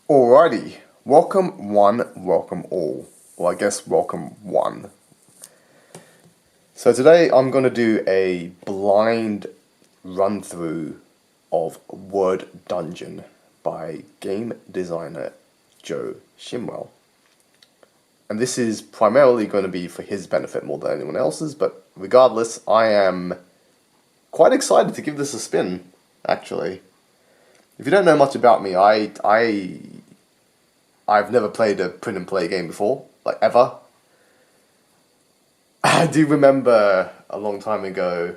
Alrighty, welcome one, welcome all. Well, I guess welcome one. So today I'm going to do a blind run through of Word Dungeon by game designer Joe Shimwell. And this is primarily going to be for his benefit more than anyone else's, but regardless, I am quite excited to give this a spin, actually. If you don't know much about me, I've never played a print and play game before, like ever. I do remember a long time ago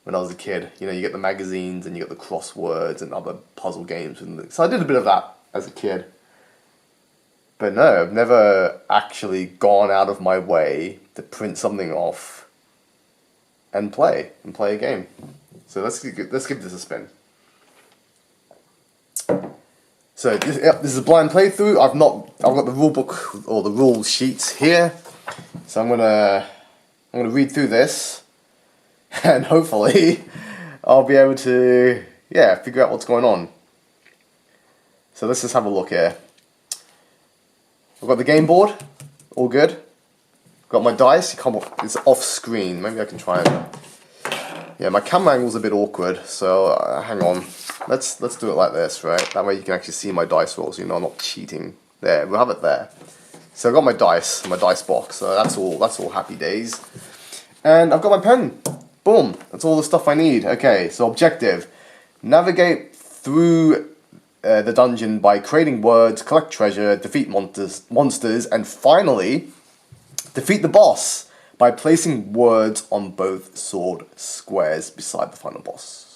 when I was a kid, you get the magazines and you get the crosswords and other puzzle games. So I did a bit of that as a kid. But no, I've never actually gone out of my way to print something off and play a game. So let's give this a spin. So this is a blind playthrough. I've got the rule book or the rule sheets here. So I'm gonna read through this, and hopefully I'll be able to figure out what's going on. So let's just have a look here. I've got the game board, all good. Got my dice. It's off screen. Maybe I can try and. Yeah, my camera angle's a bit awkward, so hang on. Let's do it like this, right? That way you can actually see my dice rolls. I'm not cheating. There, we'll have it there. So I've got my dice box. So that's all happy days. And I've got my pen. Boom. That's all the stuff I need. Okay, so objective: navigate through the dungeon by creating words, collect treasure, defeat monsters, and finally defeat the boss by placing words on both sword squares beside the final boss.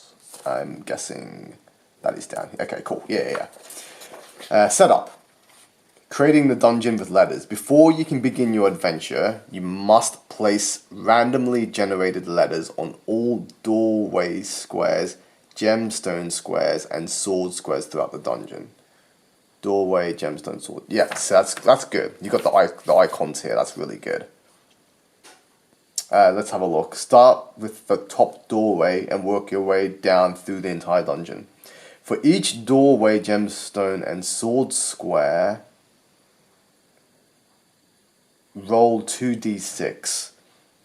I'm guessing that is down here. Okay, cool. Yeah. Setup. Creating the dungeon with letters. Before you can begin your adventure, you must place randomly generated letters on all doorway squares, gemstone squares, and sword squares throughout the dungeon. Doorway, gemstone, sword. Yes, that's good. You got the icons here. That's really good. Let's have a look. Start with the top doorway and work your way down through the entire dungeon. For each doorway, gemstone, and sword square, roll 2d6.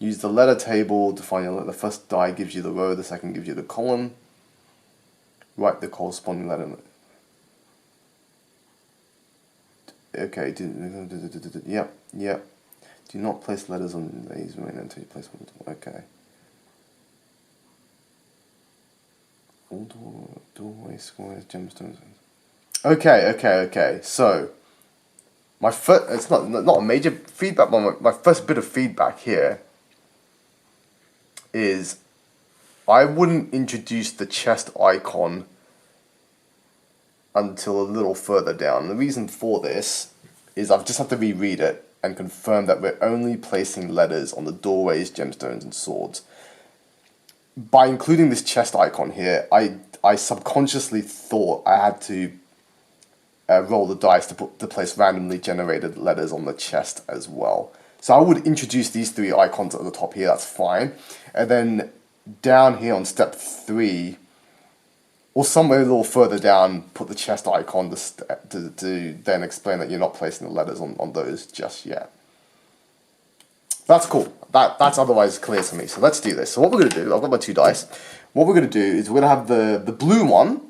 Use the letter table to find your letter. The first die gives you the row, the second gives you the column. Write the corresponding letter. Okay, yep. Do not place letters on these until you place one. Okay. All doorway squares, gemstones. Okay. So, it's not a major feedback, but my first bit of feedback here is I wouldn't introduce the chest icon until a little further down. The reason for this is I've just had to reread it and confirm that we're only placing letters on the doorways, gemstones, and swords. By including this chest icon here, I subconsciously thought I had to roll the dice to place randomly generated letters on the chest as well. So I would introduce these three icons at the top here, that's fine. And then down here on step 3, or somewhere a little further down, put the chest icon to then explain that you're not placing the letters on those just yet. That's cool. That's otherwise clear to me. So let's do this. So what we're going to do, I've got my 2 dice. What we're going to do is we're going to have the blue one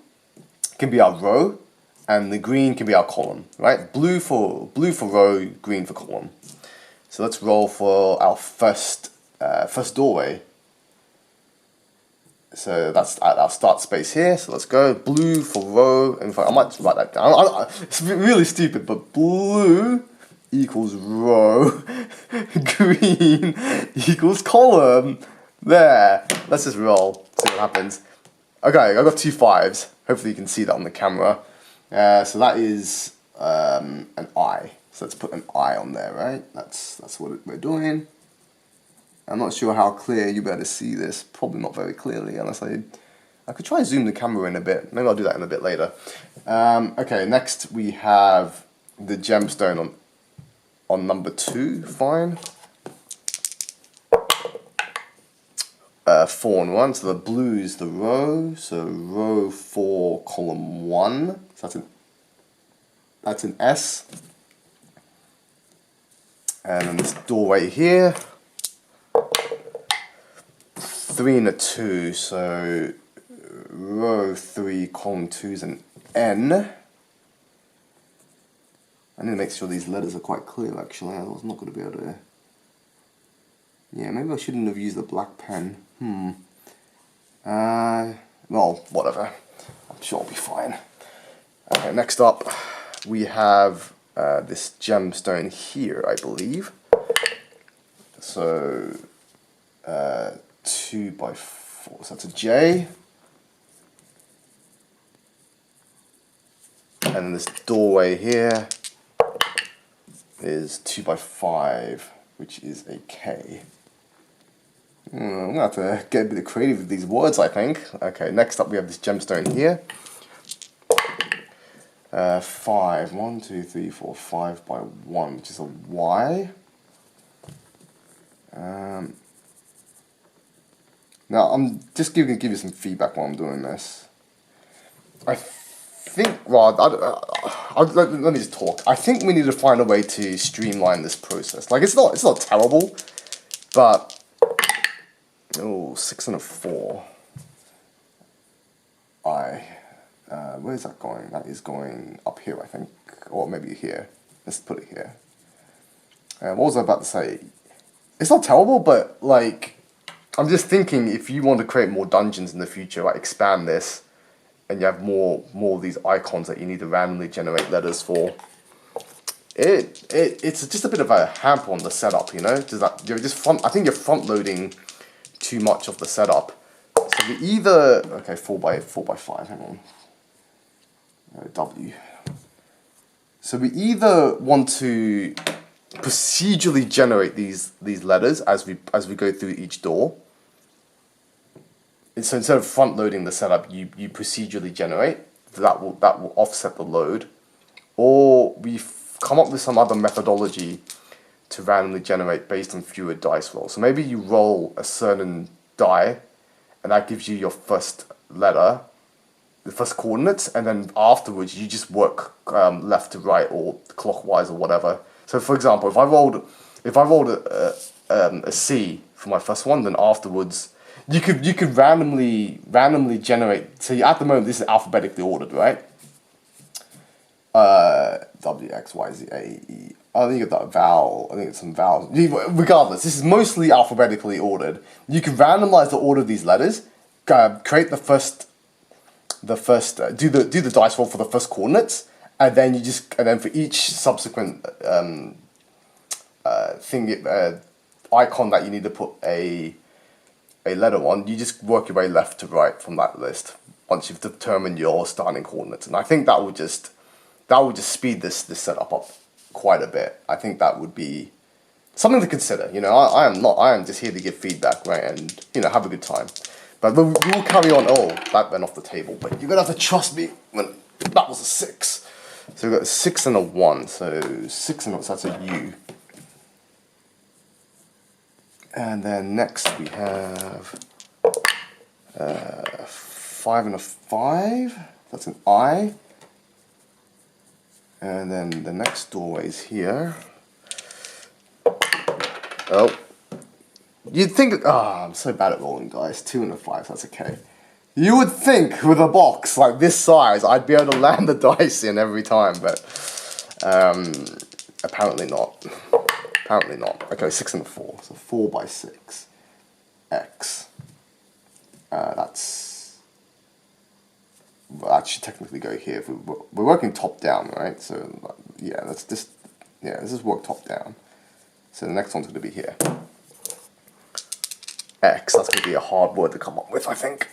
can be our row, and the green can be our column, right? Blue for row, green for column. So let's roll for our first doorway. So that's at our start space here. So let's go blue for row. In fact, I might just write that down. It's really stupid, but blue equals row, green equals column. There. Let's just roll. See what happens. Okay, I got 2 5s. Hopefully you can see that on the camera. So that is an I. So let's put an I on there, right? That's what we're doing. I'm not sure how clear you better see this. Probably not very clearly, unless I could try and zoom the camera in a bit. Maybe I'll do that in a bit later. Okay, next we have the gemstone on number 2. Fine. 4 and 1. So the blue is the row. So row 4, column 1. So that's an That's an S. And then this doorway here. 3 and a 2, so row 3, column 2 is an N. I need to make sure these letters are quite clear actually, I was not going to be able to... Yeah, maybe I shouldn't have used the black pen. Well, whatever. I'm sure I'll be fine. Okay, next up we have this gemstone here, I believe. So, 2 by 4, so that's a J. And then this doorway here is 2 by 5, which is a K. I'm going to have to get a bit creative with these words, I think. Okay, next up we have this gemstone here. 5, 1, 2, 3, 4, 5 by 1, which is a Y. Now, I'm just going to give you some feedback while I'm doing this. I think, well, let me just talk. I think we need to find a way to streamline this process. Like, it's not terrible, but... Oh, 6 and a 4. Where is that going? That is going up here, I think. Or maybe here. Let's put it here. What was I about to say? It's not terrible, but, like... I'm just thinking if you want to create more dungeons in the future, like expand this, and you have more of these icons that you need to randomly generate letters for. It's just a bit of a hamper on the setup, you know. I think you're front loading too much of the setup. So we either 4 by 5. Hang on. W. So we either want to procedurally generate these letters as we go through each door. So instead of front loading the setup, you procedurally generate. That will offset the load. Or we've come up with some other methodology to randomly generate based on fewer dice rolls. So maybe you roll a certain die, and that gives you your first letter, the first coordinates, and then afterwards you just work left to right or clockwise or whatever. So for example, if I rolled a C for my first one, then afterwards you could randomly generate. So at the moment this is alphabetically ordered, right? W, X, Y, Z, A, E. I think you got that vowel. I think it's some vowels. Regardless, this is mostly alphabetically ordered. You can randomize the order of these letters. Create the first. Do the dice roll for the first coordinates, and then for each subsequent icon that you need to put a letter on, you just work your way left to right from that list once you've determined your starting coordinates. And I think that would just speed this setup up quite a bit. I think that would be something to consider. You know, I am just here to give feedback, right, and have a good time. But we'll carry on. Oh, that went off the table. But you're gonna have to trust me. That was a 6. So we've got a 6 and a 1. So 6 and 1. So that's a U. And then next we have 5 and a 5. That's an I. And then the next doorway is here. Oh. You'd think, I'm so bad at rolling dice. 2 and a 5, so that's okay. You would think with a box like this size, I'd be able to land the dice in every time, but apparently not. Apparently not. Okay, 6 and a 4, so 4 by 6. X. That should technically go here. We're working top down, right? So yeah, let's just work top down. So the next one's going to be here. X, that's going to be a hard word to come up with, I think.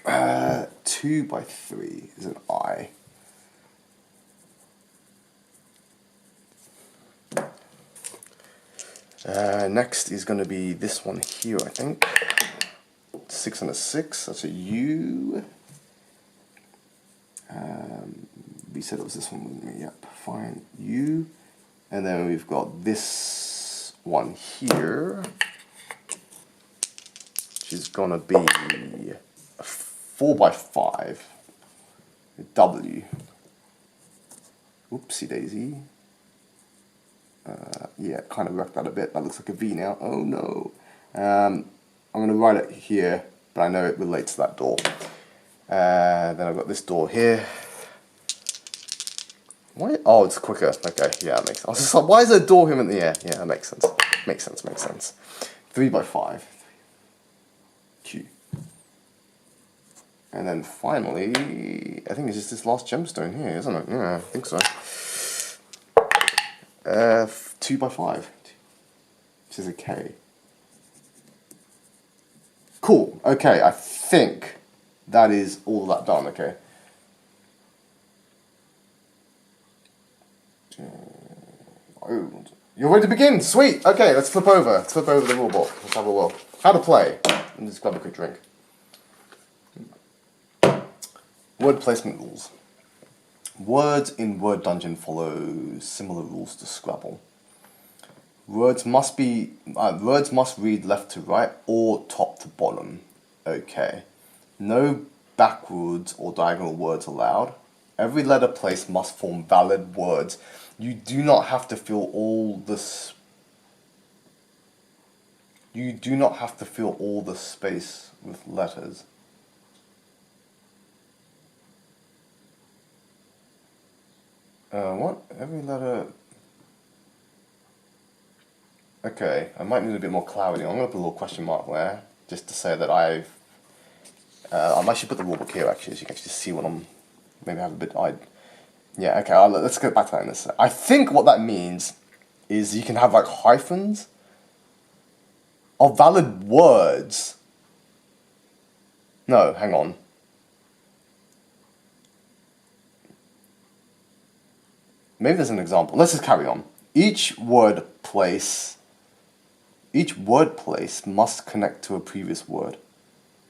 2 by 3 is an I. Next is going to be this one here, I think. 6 and a 6, that's a U. We said it was this one, wasn't we? Yep, fine, U. And then we've got this one here, which is going to be a 4 by 5, a W. Oopsie daisy. Yeah, kind of wrecked that a bit. That looks like a V now. Oh no. I'm going to write it here, but I know it relates to that door. Then I've got this door here. Why? Oh, it's quicker. Okay, yeah, that makes sense. I was just like, why is there a door here in the air? Yeah, that makes sense. Makes sense. 3 by 5. Q. And then finally, I think it's just this last gemstone here, isn't it? Yeah, I think so. 2 by 5. Which is a K. Cool. Okay, I think that is all that done, okay? Oh, you're ready to begin? Sweet! Okay, let's flip over. Let's flip over the rule book. Let's have a look. How to play. Let me just grab a quick drink. Word placement rules. Words in Word Dungeon follow similar rules to Scrabble. Words must read left to right or top to bottom. Okay. No backwards or diagonal words allowed. Every letter placed must form valid words. You do not have to fill all this. You do not have to fill all the space with letters. What? Every letter. Okay, I might need a bit more clarity. I'm gonna put a little question mark there, just to say that I might actually put the rulebook here actually, so you can actually see what I'm. Maybe have a bit. Yeah. Okay. Let's get back to that in this. I think what that means is you can have like hyphens of valid words. No, hang on. Maybe there's an example. Let's just carry on. Each word place must connect to a previous word,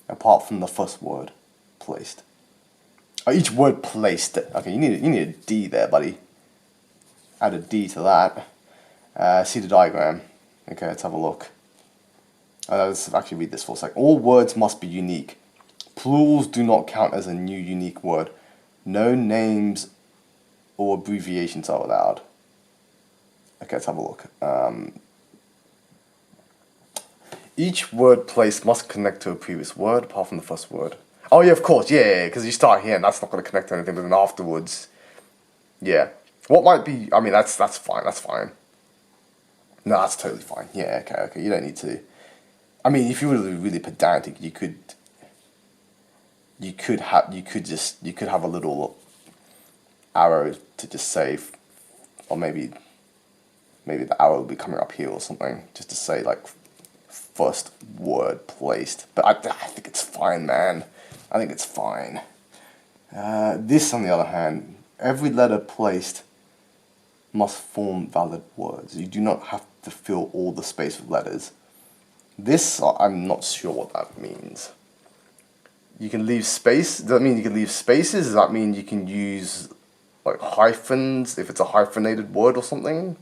apart from the first word placed. Oh, each word placed. Okay, you need a D there, buddy. Add a D to that. See the diagram. Okay, let's have a look. Let's actually read this for a sec. All words must be unique. Plurals do not count as a new unique word. No names or abbreviations are allowed. Okay, let's have a look. Each word placed must connect to a previous word, apart from the first word. Oh yeah, of course, yeah, because you start here and that's not going to connect to anything, but then afterwards, yeah. What might be? I mean, that's fine. That's fine. No, that's totally fine. Yeah, okay. You don't need to. I mean, if you were really pedantic, you could have a little arrow to just say, or maybe the arrow will be coming up here or something, just to say like first word placed. But I think it's fine, man. I think it's fine. This, on the other hand, every letter placed must form valid words. You do not have to fill all the space with letters. This, I'm not sure what that means. You can leave space. Does that mean you can leave spaces? Does that mean you can use like hyphens if it's a hyphenated word or something?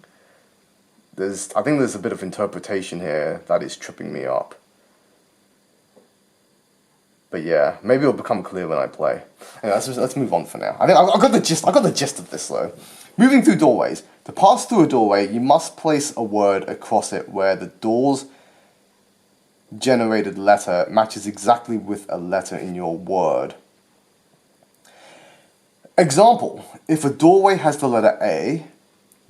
I think there's a bit of interpretation here that is tripping me up. But yeah, maybe it'll become clear when I play. Anyway, let's move on for now. I think I got the gist. I got the gist of this though. Moving through doorways. To pass through a doorway, you must place a word across it where the door's generated letter matches exactly with a letter in your word. Example: if a doorway has the letter A,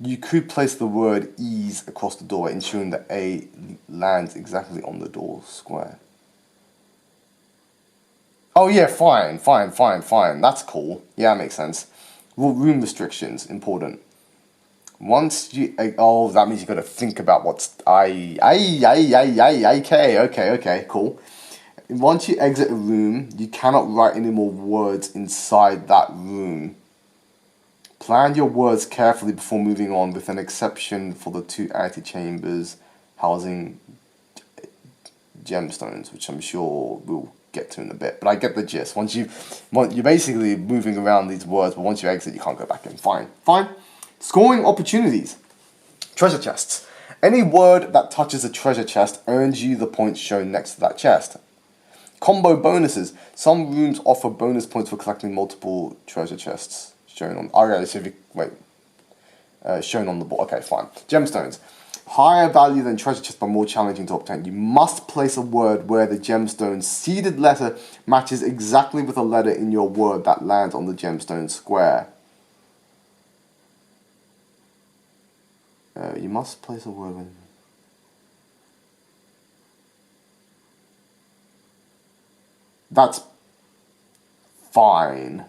you could place the word ease across the doorway, ensuring that A lands exactly on the door square. Oh yeah, fine. That's cool. Yeah, that makes sense. Room restrictions, important. Once you... Oh, that means you got to think about what's... Okay, cool. Once you exit a room, you cannot write any more words inside that room. Plan your words carefully before moving on, with an exception for the 2 antechambers housing gemstones, which I'm sure we'll get to in a bit. But I get the gist. You're basically moving around these words, but once you exit, you can't go back in. Fine. Scoring opportunities. Treasure chests. Any word that touches a treasure chest earns you the points shown next to that chest. Combo bonuses. Some rooms offer bonus points for collecting multiple treasure chests shown on... Okay, so if you... Wait. shown on the board. Okay, fine. Gemstones. Higher value than treasure chest, but more challenging to obtain. You must place a word where the gemstone's seeded letter matches exactly with a letter in your word that lands on the gemstone square. You must place a word when... That's fine.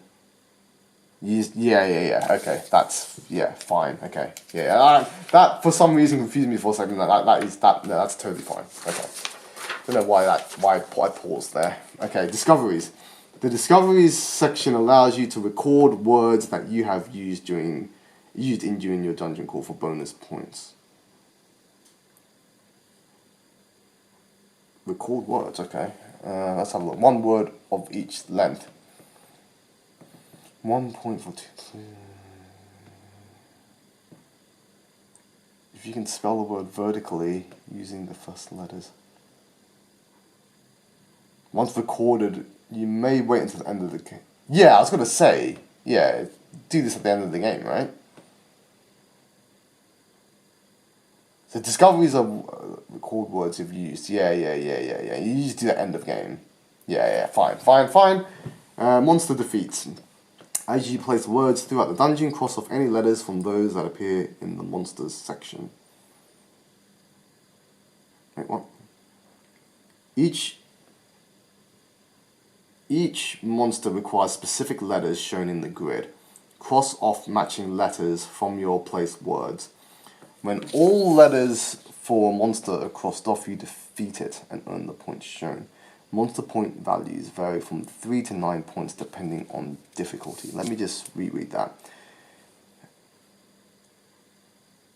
Yeah. Okay, that's fine. Okay, that for some reason confused me for a second. That's totally fine. Okay, don't know why I paused there. Okay, discoveries. The discoveries section allows you to record words that you have used during your dungeon crawl for bonus points. Record words. Okay, let's have a look. One word of each length. 1 point for 2. If you can spell the word vertically using the first letters. Once recorded, you may wait until the end of the game. Yeah, I was going to say, do this at the end of the game, right? So discoveries are record words you've used. Yeah. You just do that end of game. Yeah, fine. Monster defeats. As you place words throughout the dungeon, cross off any letters from those that appear in the monsters section. Wait, what? Each monster requires specific letters shown in the grid. Cross off matching letters from your placed words. When all letters for a monster are crossed off, you defeat it and earn the points shown. Monster point values vary from 3 to 9 points depending on difficulty. Let me just reread that.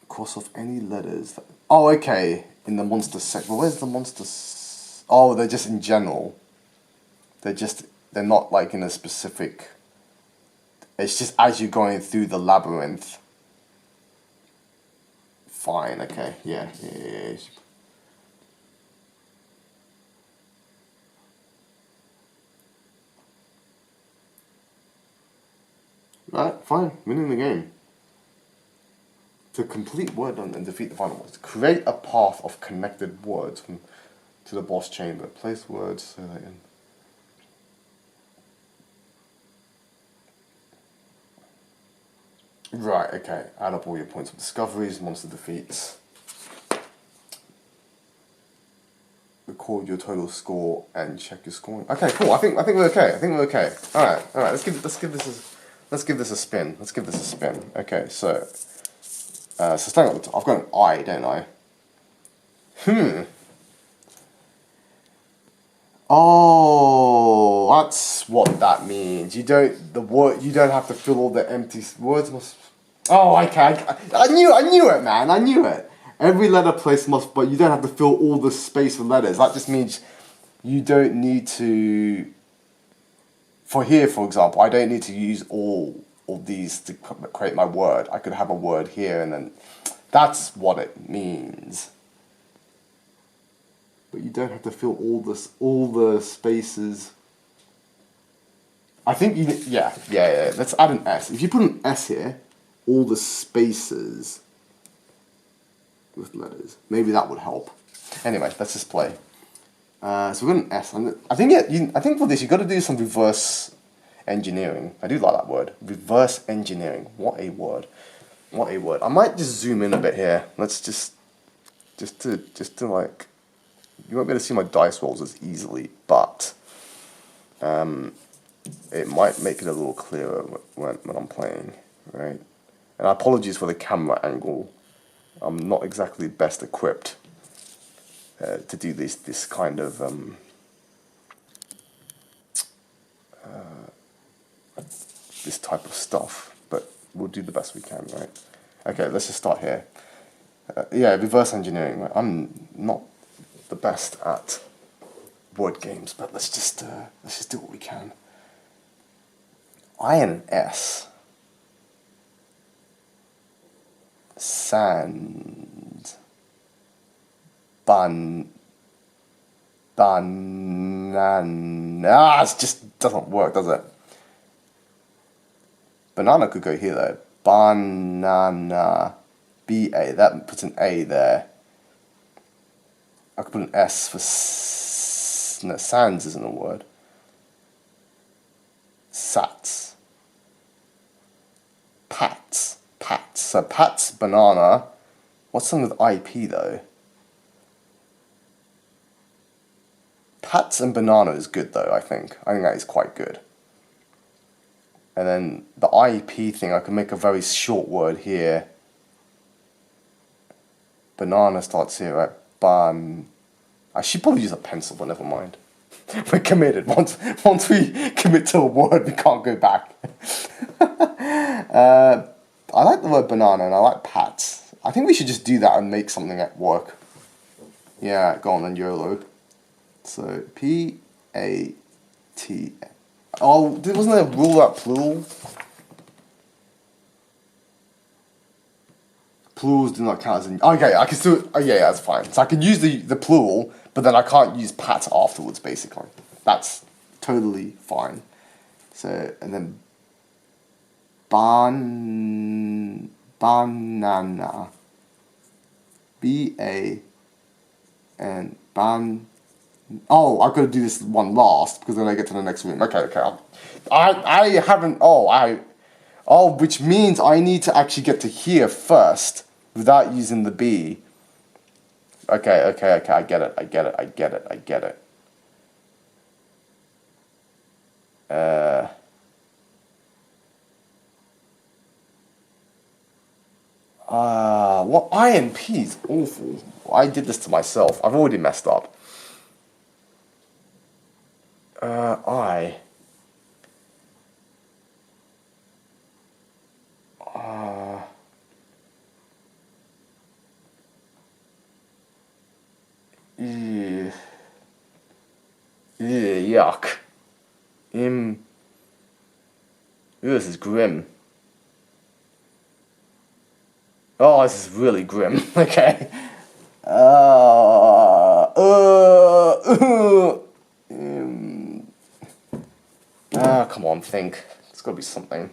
Cross off any letters. Oh, okay. In the monster section. Where's the monsters? Oh, they're just in general. They're not like in a specific... It's just as you're going through the labyrinth. Fine, okay. Yeah. Right, fine. Winning the game. To complete word done and defeat the final boss. Create a path of connected words to the boss chamber. Place words so that Right, okay. Add up all your points of discoveries, monster defeats. Record your total score and check your scoring. Okay, cool. I think we're okay. All right. Let's give this a spin. Okay, so starting at the top, I've got an I, don't I? Oh, that's what that means. You don't have to fill all the empty words. Oh, okay. I knew it, man. I knew it. Every letter place must, but you don't have to fill all the space with letters. That just means you don't need to. For here, for example, I don't need to use all of these to create my word. I could have a word here, and then that's what it means. But you don't have to fill all the spaces. I think yeah. Let's add an S. If you put an S here, all the spaces with letters, maybe that would help. Anyway, let's just play. So we've got an S. I think for this you got to do some reverse engineering. I do like that word. Reverse engineering. What a word. I might just zoom in a bit here. Let's just to like. You won't be able to see my dice rolls as easily, but it might make it a little clearer when I'm playing, right? And apologies for the camera angle. I'm not exactly best equipped to do this kind of this type of stuff, but we'll do the best we can, right? Okay, let's just start here. Reverse engineering. Right? I'm not the best at word games, but let's just do what we can. I and an S. Sand. Banana. It just doesn't work, does it? Banana could go here though. banana. B-A. That puts an A there. I could put an S for no, sans isn't a word. Sats. Pats. Pats. So Pats, banana. What's something with IP though? Pats and banana is good though, I think. I think that is quite good. And then the IP thing, I can make a very short word here. Banana starts here at ban. I should probably use a pencil, but never mind. We're committed. Once we commit to a word, we can't go back. I like the word banana and I like pats. I think we should just do that and make something at work. Yeah, go on then, YOLO. So P-A-T. Oh, wasn't there a rule about plural? Plurals do not count as in. Okay, I can still. Oh, yeah, that's fine. So I can use the plural, but then I can't use pat afterwards, basically. That's totally fine. So, and then. Banana. B-A-N. Oh, I've got to do this one last because then I get to the next room. Okay. I haven't. Which means I need to actually get to here first without using the B. Okay. I get it. What INP is awful. I did this to myself. I've already messed up. I. Yuck. This is grim. Oh, this is really grim. Okay. Come on, think. It's got to be something.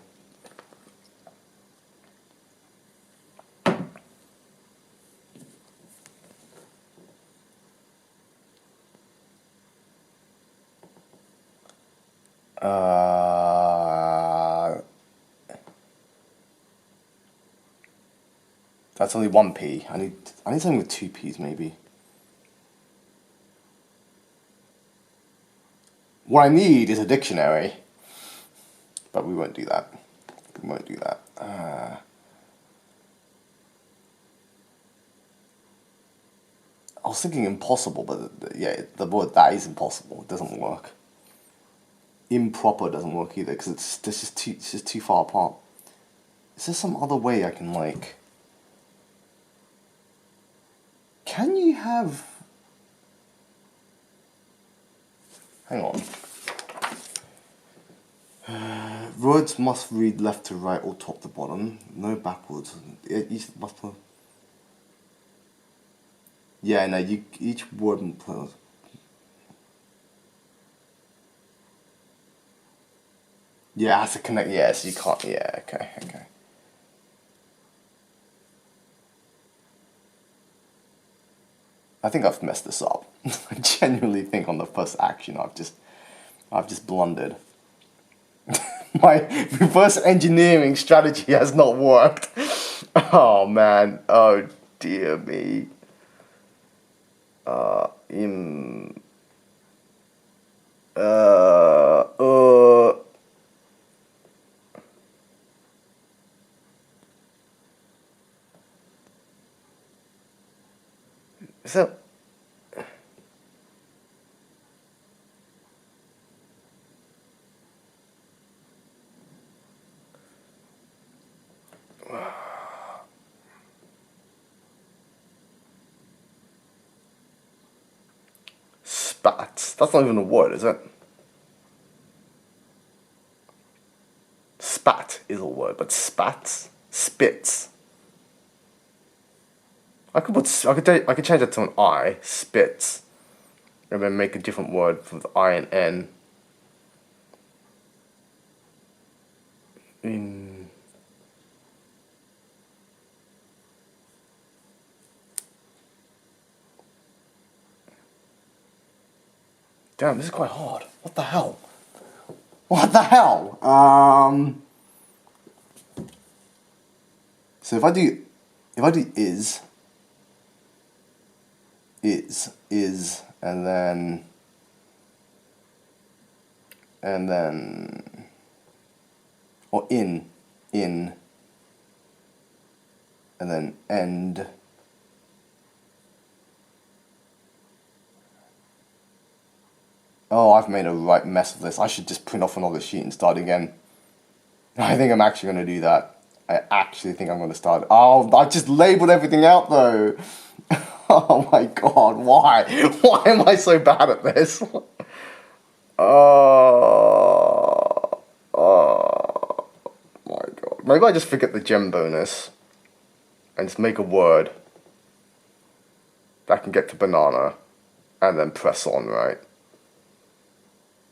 That's only one P. I need something with two P's maybe. What I need is a dictionary. But we won't do that. I was thinking impossible, but yeah, the word that is impossible. It doesn't work. Improper doesn't work either because it's just too far apart. Is there some other way I can like? Can you have? Hang on. Words must read left to right or top to bottom. No backwards. Each must. Yeah, no. Each word. Yeah, it has to connect. Yeah, so you can't. Yeah, okay. I think I've messed this up. I genuinely think on the first action I've just blundered. My reverse engineering strategy has not worked. Oh man. Oh dear me. So. Spats. That's not even a word, is it? Spat is a word, but spats, spits. I could change that to an I, spits, and then make a different word with I and N. Damn, this is quite hard. What the hell? What the hell? So if I do is, and then, or in, and then end. Oh, I've made a right mess of this. I should just print off another sheet and start again. I think I'm actually going to do that. I actually think I'm going to start. Oh, I just labeled everything out though. Oh my god, why? Why am I so bad at this? Oh my god. Maybe I just forget the gem bonus and just make a word that can get to banana and then press on, right?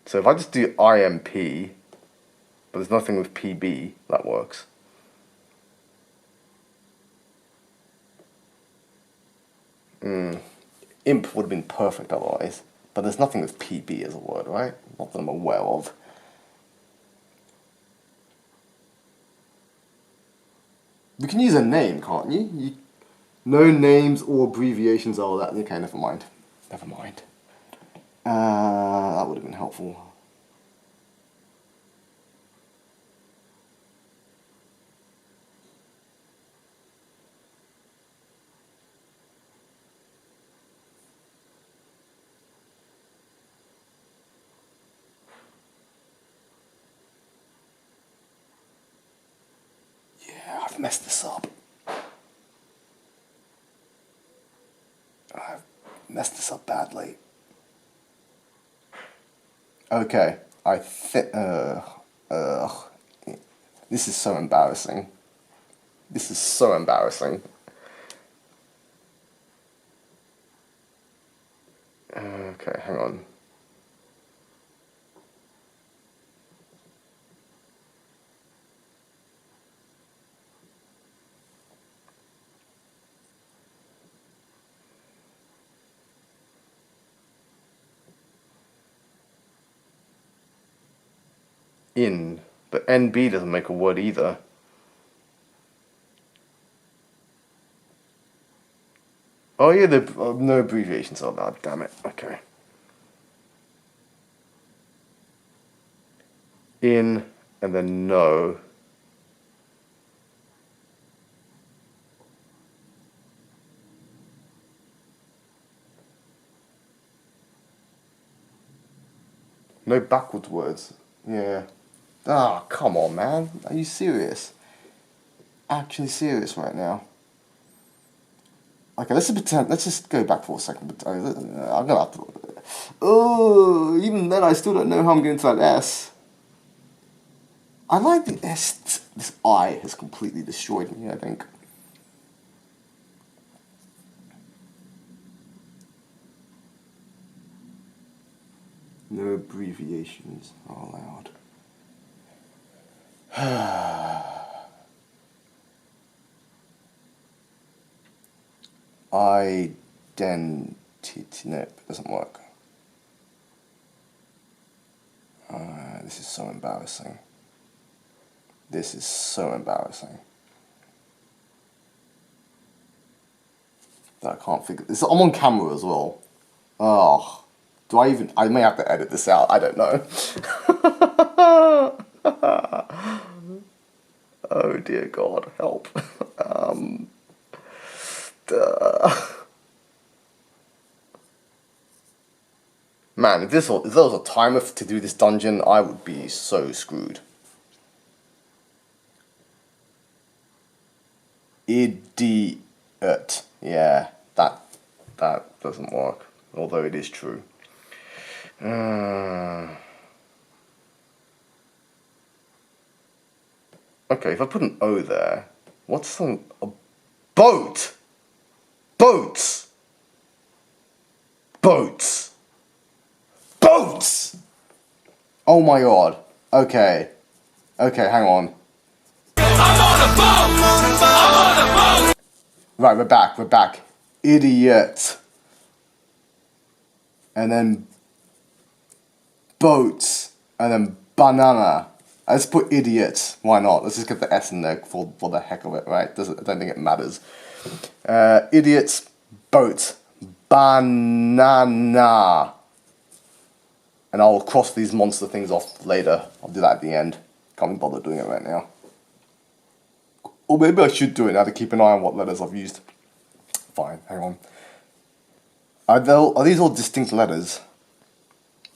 So if I just do IMP, but there's nothing with PB, that works. Imp would have been perfect otherwise, but there's nothing with PB as a word, right? Not that I'm aware of. You can use a name, can't you? No names or abbreviations or that. Okay, never mind. Never mind. That would have been helpful. Yeah, I've messed this up. I've messed this up badly. Okay, I think. This is so embarrassing. This is so embarrassing. Okay, hang on. In, but NB doesn't make a word either. Oh yeah, no abbreviations on that, damn it, okay. In, and then no. No backwards words, yeah. Ah, come on, man. Are you serious? Actually serious right now? Okay, let's just go back for a second. I'm gonna have to. Oh, even then, I still don't know how I'm getting to that S. I like the S. This I has completely destroyed me, I think. No abbreviations are allowed. Identity. No, it doesn't work. This is so embarrassing. This is so embarrassing. That I can't figure this. I'm on camera as well. Oh, do I even? I may have to edit this out. I don't know. Oh dear God, help. Man, if there was a timer to do this dungeon, I would be so screwed. Idiot. Yeah, that doesn't work. Although it is true. Okay, if I put an O there, what's a boat? Boats. Boats. Boats. Oh my God. Okay. Okay, hang on. I'm on a boat. I'm on a boat. Right, we're back. We're back. Idiot. And then boat, and then banana. Let's put idiot. Why not? Let's just get the S in there for the heck of it, right? I don't think it matters. Idiot, boat, banana. And I'll cross these monster things off later. I'll do that at the end. Can't be bothered doing it right now. Or maybe I should do it now to keep an eye on what letters I've used. Fine, hang on. Are these all distinct letters?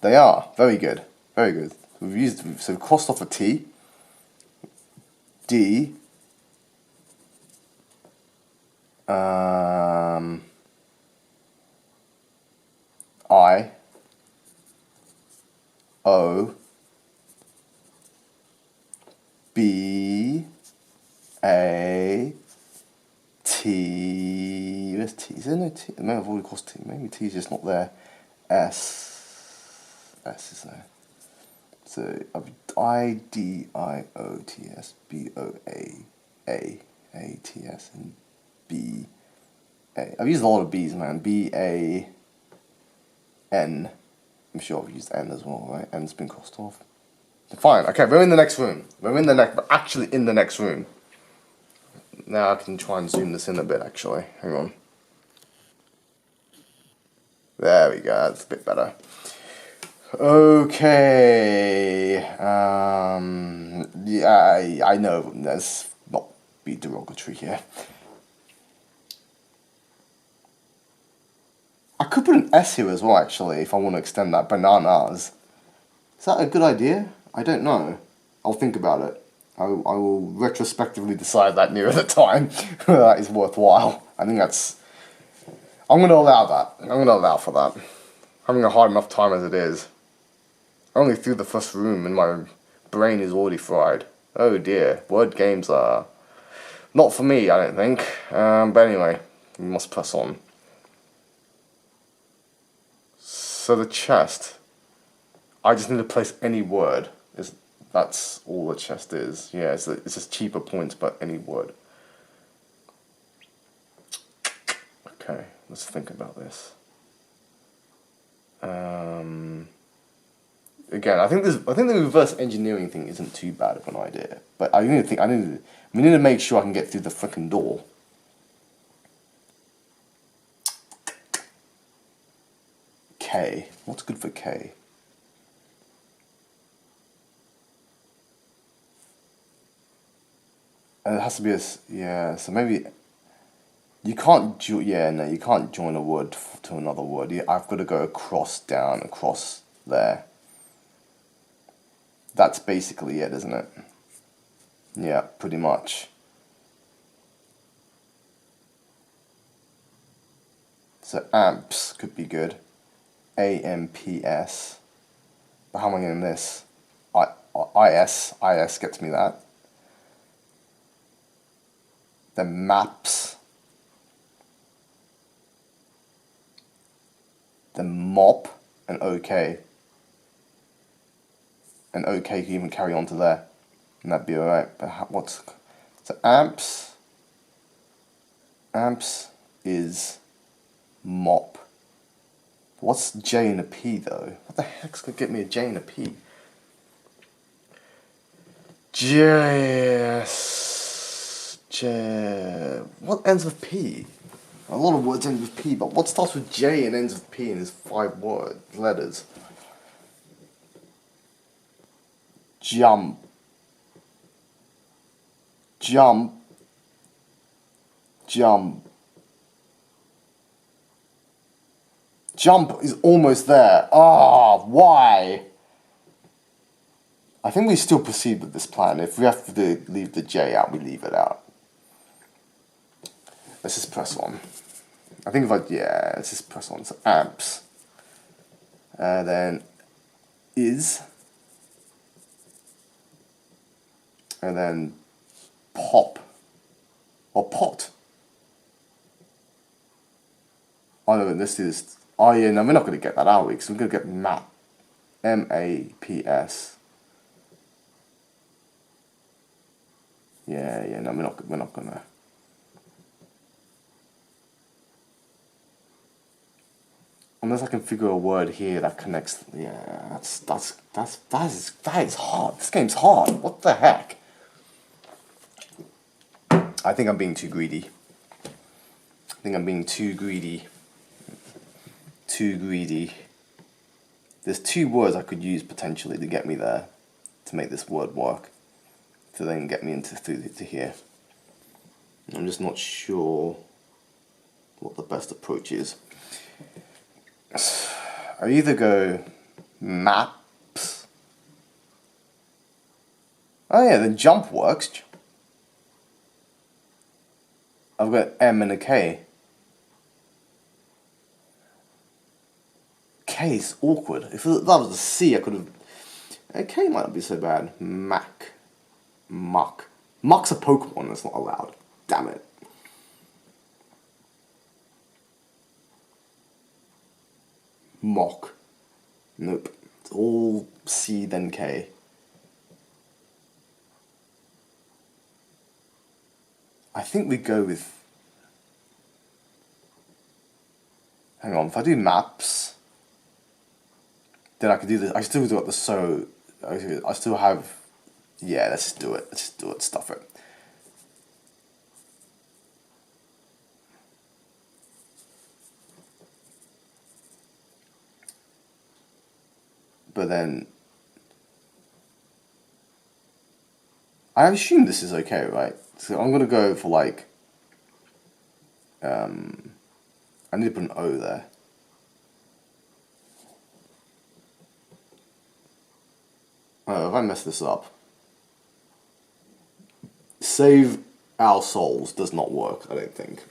They are. Very good. Very good. So we've crossed off a T. D. I. O. B. A. T. Where's T? Is there no T? Maybe I've already crossed T. Maybe T is just not there. S. S is there. So I D I O T S B O A T S and B A. I've used a lot of B's, man. B A N. I'm sure I've used N as well, right? N's been crossed off. Fine. Okay, we're in the next room. We're actually in the next room. Now I can try and zoom this in a bit. Actually, hang on. There we go. That's a bit better. Okay. Yeah, I know. Let's not be derogatory here. I could put an S here as well, actually, if I want to extend that. Bananas. Is that a good idea? I don't know. I'll think about it. I will retrospectively decide that nearer the time whether that is worthwhile. I think that's... I'm going to allow that. I'm going to allow for that. Having a hard enough time as it is. Only through the first room and my brain is already fried. Oh dear, word games are not for me, I don't think. But anyway, we must press on. So the chest, I just need to place any word. That's all the chest is. Yeah, it's just cheaper points, but any word. Okay, let's think about this. Again, I think the reverse engineering thing isn't too bad of an idea, but we need to make sure I can get through the frickin' door. K. What's good for K? And it has to be yeah. So maybe you can't you can't join a word to another word. I've got to go across, down, across there. That's basically it, isn't it? Yeah, pretty much. So amps could be good. AMPS. But how am I getting this? IS gets me that. Then maps. Then mop and OK. And OK can even carry on to there. And that'd be alright. But so amps is mop. What's J and a P though? What the heck's gonna get me a J and a P? What ends with P? A lot of words end with P, but what starts with J and ends with P and is 5 letters? Jump. Jump. Jump. Jump is almost there. Why? I think we still proceed with this plan. If we have to leave the J out, we leave it out. Let's just press on. I think let's just press on. So amps. Then is. And then pop. Or pot. Oh no, this is... Oh yeah, no, we're not going to get that, are we? Because we're going to get map. M-A-P-S. Yeah, no, we're not going to... I'm Unless I can figure a word here that connects. Yeah, that is hard. This game's hard. What the heck? I think I'm being too greedy. I think I'm being too greedy. Too greedy. There's 2 words I could use potentially to get me there, to make this word work, to then get me to here. I'm just not sure what the best approach is. I either go maps. Oh yeah, then jump works. I've got M and a K. K is awkward. If that was a C, I could have. A K might not be so bad. Muck. Muck's a Pokemon that's not allowed. Damn it. Mock. Nope. It's all C then K. I think we go with. Hang on, if I do maps, then I could do this. I still got the so. I still have. Yeah, let's just do it. Let's just do it. Stuff it. But then. I assume this is okay, right? So I'm gonna go for like. I need to put an O there. Oh, if I mess this up. Save our souls does not work, I don't think.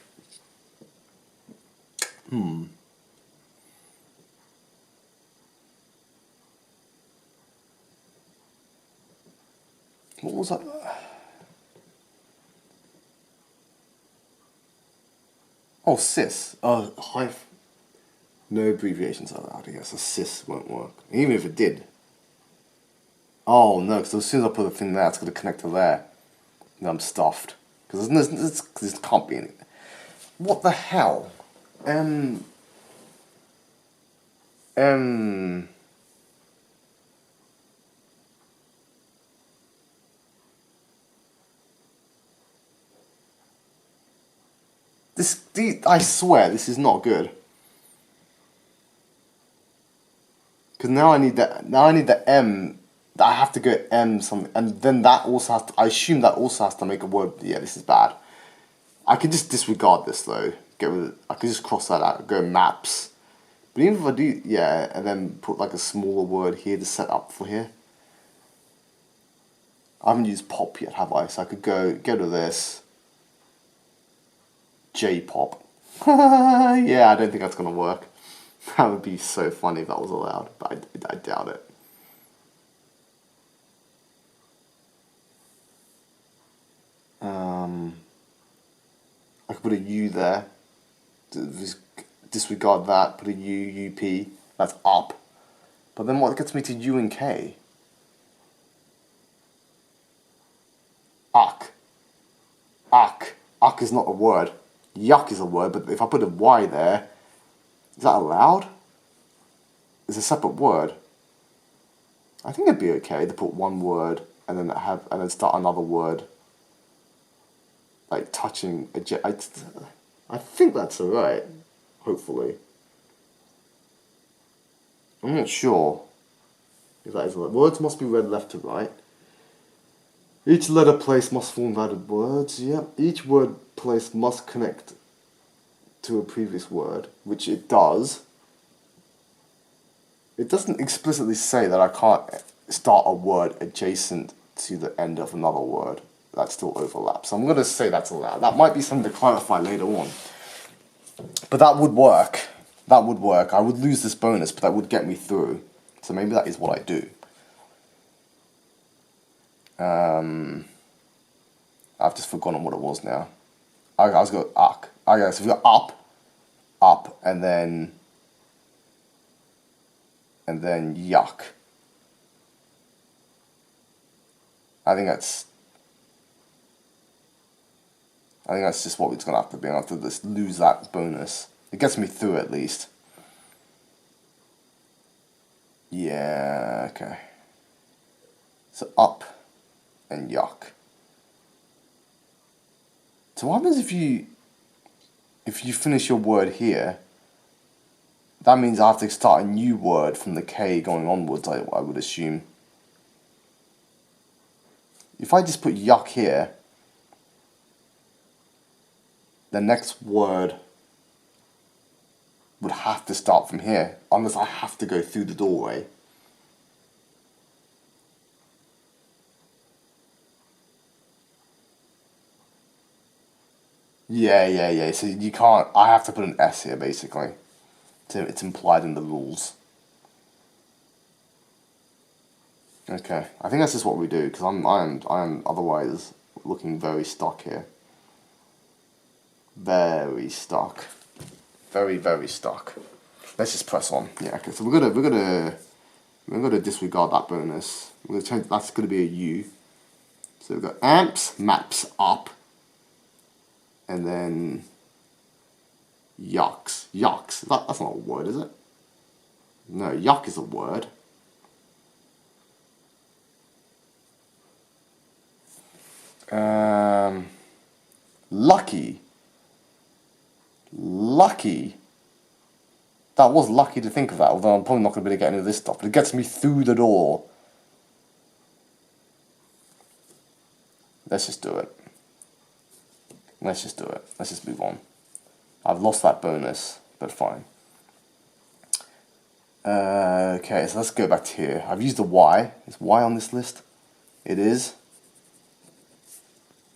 What was that? Oh, cis. No abbreviations are allowed, I guess. A cis won't work. Even if it did. Oh, no, because as soon as I put the thing there, it's going to connect to there. And I'm stuffed. Because this can't be anything. What the hell? I swear, this is not good. Because now I need the M. I have to go M something, and then that also has to. I assume that also has to make a word. Yeah, this is bad. I could just disregard this though. Get rid of, I could just cross that out. Go maps. But even if I do, yeah, and then put like a smaller word here to set up for here. I haven't used pop yet, have I? So I could go to this. J-pop. Yeah, I don't think that's gonna work. That would be so funny if that was allowed, but I doubt it. I could put a U there. Just disregard that. Put a U, UP. That's up. But then what gets me to U and K? Uck. Uck. Uck is not a word. Yuck is a word, but if I put a Y there, is that allowed? It's a separate word. I think it'd be okay to put one word and then start another word. Like touching a jet. I think that's alright. Hopefully. I'm not sure if that is right. Words must be read left to right. Each letter place must form valid words. Yep. Each word place must connect to a previous word, which it does. It doesn't explicitly say that I can't start a word adjacent to the end of another word. That still overlaps. So I'm going to say that's allowed. That might be something to clarify later on. But that would work. That would work. I would lose this bonus, but that would get me through. So maybe that is what I do. I've just forgotten what it was now. I was going up. Okay, so we got up, and then yuck. I think that's just what it's gonna have to be. I have to just lose that bonus. It gets me through at least. Yeah, okay. So up and yuck. So what happens if you finish your word here? That means I have to start a new word from the K going onwards, I would assume. If I just put yuck here, the next word would have to start from here, unless I have to go through the doorway. Yeah. So you can't, I have to put an S here, basically. So it's implied in the rules. Okay, I think that's just what we do, because I am otherwise looking very stuck here. Very stuck. Very stuck. Let's just press on. Yeah, okay, so we're gonna disregard that bonus. We're gonna change, that's gonna be a U. So we've got amps, maps up, and then yucks. Yucks. That's not a word, is it? No, yuck is a word. Lucky. Lucky. That was lucky to think of that, although I'm probably not going to be able to get any of this stuff. But it gets me through the door. Let's just do it. Let's just do it. Let's just move on. I've lost that bonus, but fine. Okay, so let's go back to here. I've used a Y. Is Y on this list? It is.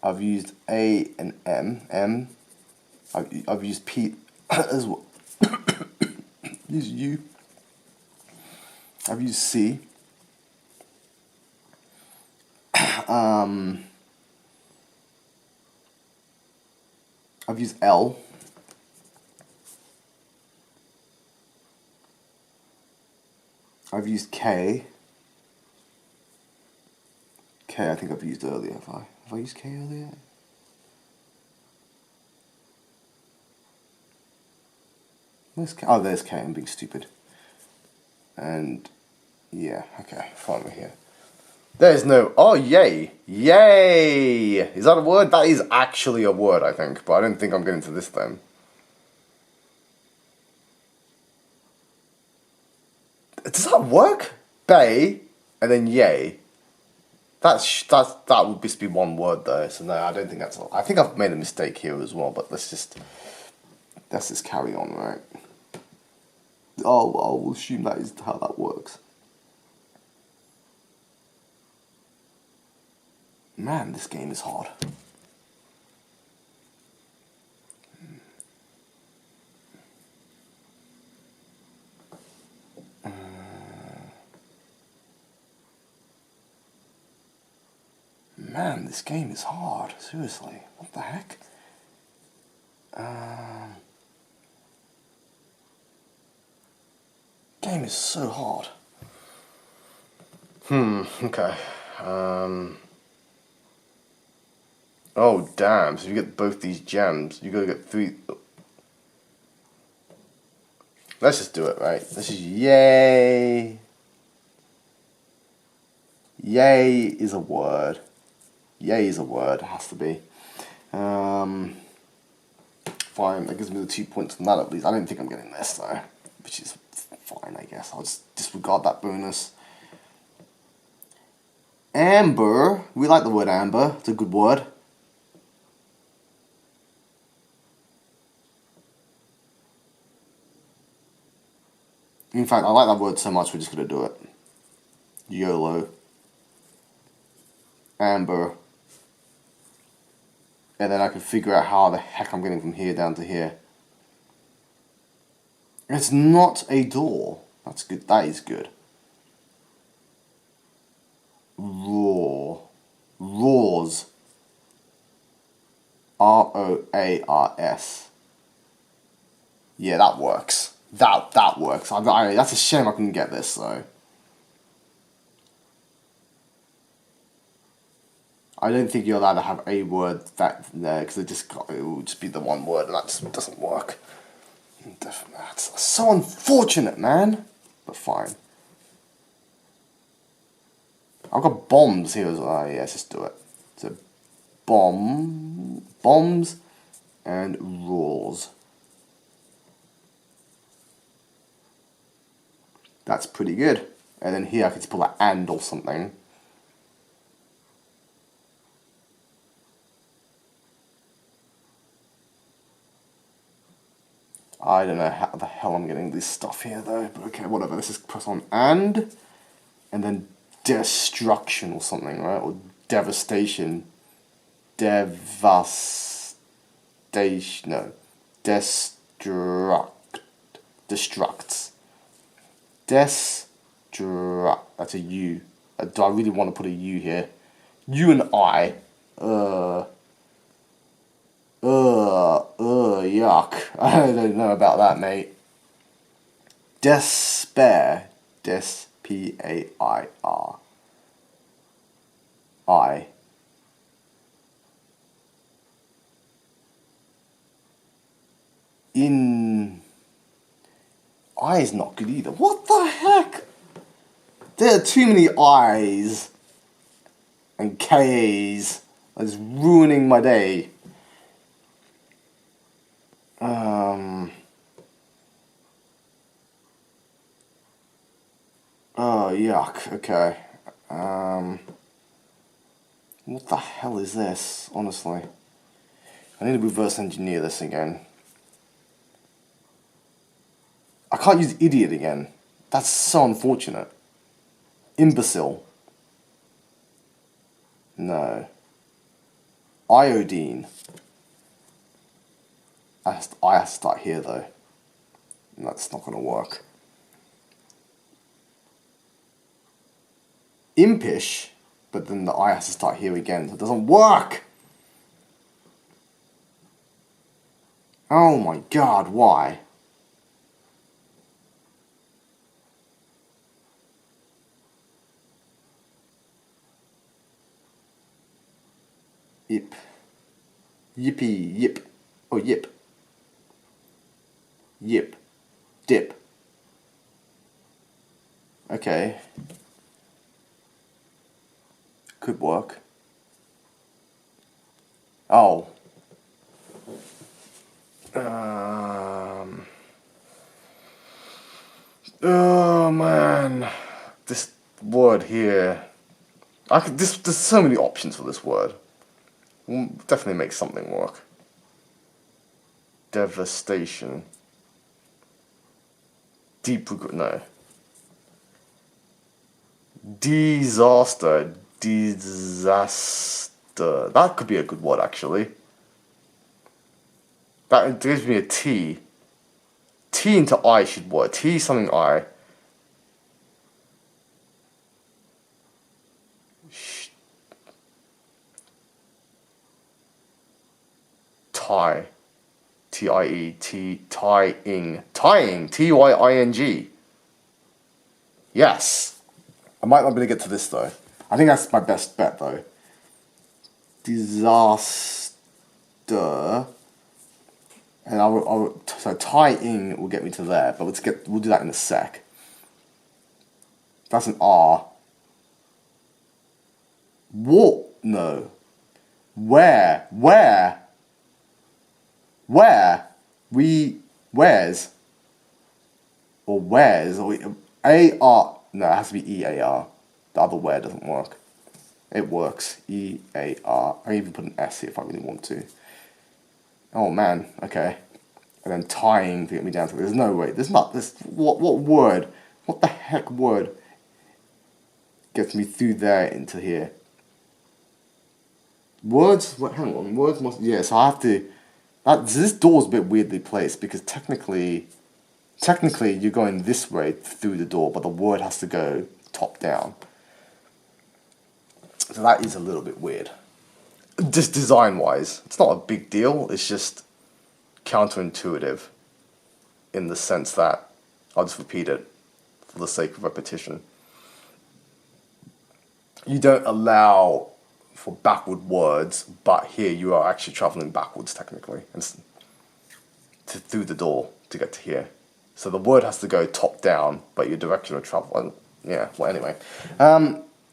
I've used A and M. I've used P as well. Use U. I've used C. I've used L. I've used K. K I think I've used earlier. Have I used K earlier? Where's K? Oh, there's K. I'm being stupid. And yeah, okay, finally here. There's no. Oh, yay! Yay! Is that a word? That is actually a word, I think, but I don't think I'm getting to this then. Does that work? Bay and then yay. That would just be one word though. So no, I don't think that's. I think I've made a mistake here as well. But let's just carry on, right? I'll assume that is how that works. Man, this game is hard. Man, this game is hard. Seriously, what the heck? Game is so hard. Okay. Oh, damn. So you get both these gems. You gotta get 3. Let's just do it, right? Let's just yay. Yay is a word. Yay is a word. It has to be. Fine. That gives me the 2 points from that at least. I don't think I'm getting this though, which is fine, I guess. I'll just disregard that bonus. Amber. We like the word amber. It's a good word. In fact, I like that word so much, we're just going to do it. YOLO. Amber. And then I can figure out how the heck I'm getting from here down to here. It's not a door. That's good. That is good. Roar. Roars. ROARS. Yeah, that works. That works. That's a shame I couldn't get this though. I don't think you're allowed to have a word that there because it will just be the one word and that just doesn't work. That's so unfortunate, man. But fine. I've got bombs here as well. Yes, let's do it. So bombs and rules. That's pretty good. And then here I could just put like and or something. I don't know how the hell I'm getting this stuff here though, but okay, whatever. Let's just press on and then destruction or something, right? Or devastation. Devastation. No. Destructs. Destruct. That's a U. Do I really want to put a U here? U and I. Yuck. I don't know about that, mate. Despair. Despair. I. In. I is not good either. What the heck? There are too many I's and K's. It's ruining my day. Oh, yuck. Okay. What the hell is this? Honestly. I need to reverse engineer this again. I can't use idiot again. That's so unfortunate. Imbecile. No. Iodine. I have to start here though. And that's not going to work. Impish, but then the I has to start here again, so it doesn't work! Oh my god, why? Yip. Yippee, yip. Oh, yip. Yip. Dip. Okay. Could work. Oh. Oh man. This word here. There's so many options for this word. We'll definitely make something work. Devastation. Deep regret. No. Disaster. Disaster. That could be a good word actually. That gives me a T. T into I should work. T something I. Tie. T-I-E. Tying. Tying. T-Y-I-N-G. Yes. I might not be able to get to this though. I think that's my best bet though. Disaster. And so tying will get me to there, but we'll do that in a sec. That's an R. What? No. Where? Where's? Or where's? Or A-R. No, it has to be E-A-R. The other where doesn't work. It works. E-A-R. I even put an S here if I really want to. Oh man, okay. And then tying to get me down to it. There's no way. There's not. What word? What the heck word gets me through there into here? Words? What? Hang on. Words must. Yeah. So I have to. This door's a bit weirdly placed because technically you're going this way through the door, but the word has to go top down. So that is a little bit weird. Just design-wise, it's not a big deal. It's just counterintuitive in the sense that I'll just repeat it for the sake of repetition. You don't allow for backward words, but here you are actually traveling backwards technically, and through the door to get to here. So the word has to go top down, but your direction of travel. Yeah. Well, anyway,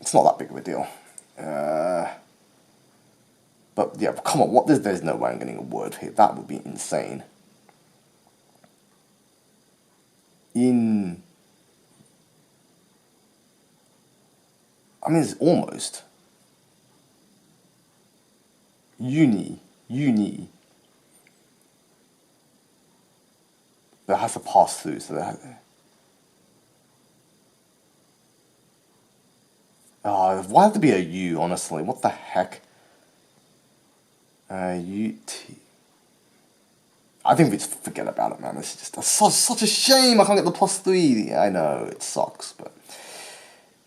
It's not that big of a deal. But yeah, come on, there's no way I'm getting a word here. That would be insane. I mean, it's almost. Uni. That has to pass through, so that. Why have to be a U, honestly? What the heck? U-T. I think we just forget about it, man. It's just such a shame I can't get the +3. I know, it sucks, but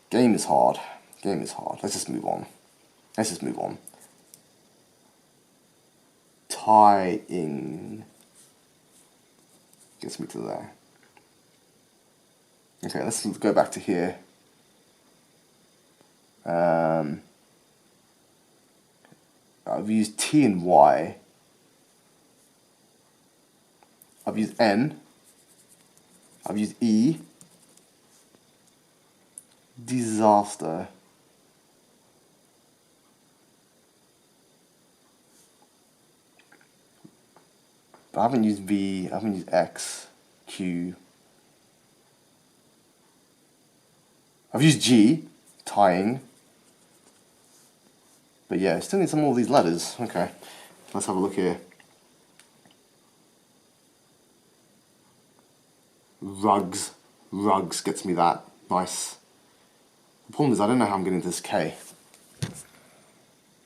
game is hard. Let's just move on. Tying gets me to there. Okay, let's go back to here. I've used T and Y. I've used N. I've used E. Disaster. But I haven't used V. I haven't used X. Q. I've used G. Tying. But yeah, still need some more of these letters. Okay, let's have a look here. Rugs gets me that. Nice. The problem is I don't know how I'm getting to this K.